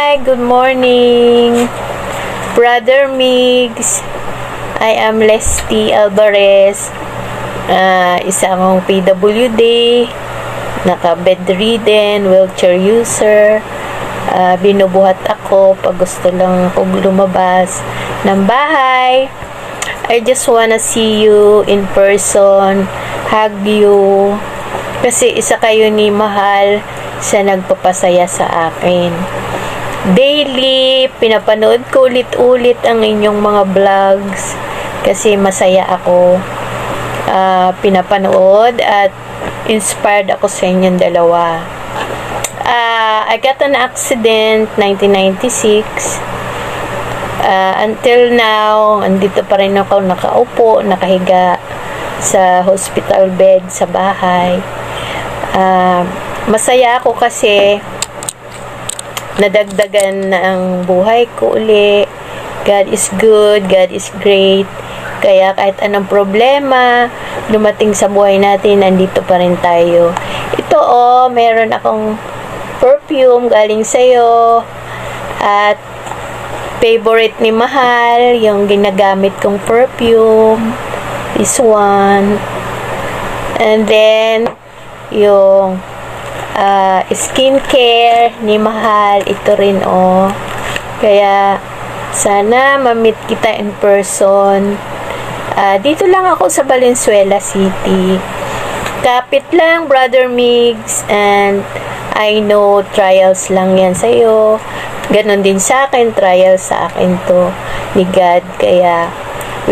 Hi, good morning, Brother Migs. I am Leslie Alvarez, isang PWD, naka-bedridden, wheelchair user. Binubuhat ako pag gusto lang akong lumabas ng bahay. I just wanna see you in person, hug you, kasi isa kayo ni Mahal sa nagpapasaya sa akin. Daily, pinapanood ko ulit-ulit ang inyong mga vlogs kasi masaya ako. Pinapanood at inspired ako sa inyong dalawa. I got an accident 1996. Until now, andito pa rin ako nakaupo, nakahiga sa hospital bed sa bahay. Masaya ako kasi nadagdagan na ang buhay ko uli. God is good, God is great. Kaya kahit anong problema dumating sa buhay natin, nandito pa rin tayo. Ito meron akong perfume galing sa'yo. At favorite ni Mahal, yung ginagamit kong perfume. This one. And then, yung skincare ni Mahal, ito rin kaya sana ma-meet kita in person. Dito lang ako sa Valenzuela City, kapit lang, Brother Migs. And I know trials lang yan sa'yo, ganon din sa akin, trials sa akin to ni God. Kaya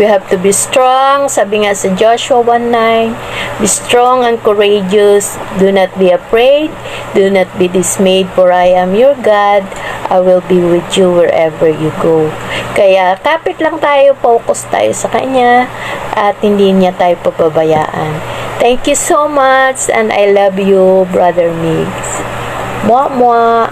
we have to be strong. Sabi nga sa Joshua 1:9, be strong and courageous. Do not be afraid. Do not be dismayed, for I am your God. I will be with you wherever you go. Kaya kapit lang tayo, focus tayo sa Kanya, at hindi niya tayo pababayaan. Thank you so much, and I love you, Brother Migs. Mwah, mwah.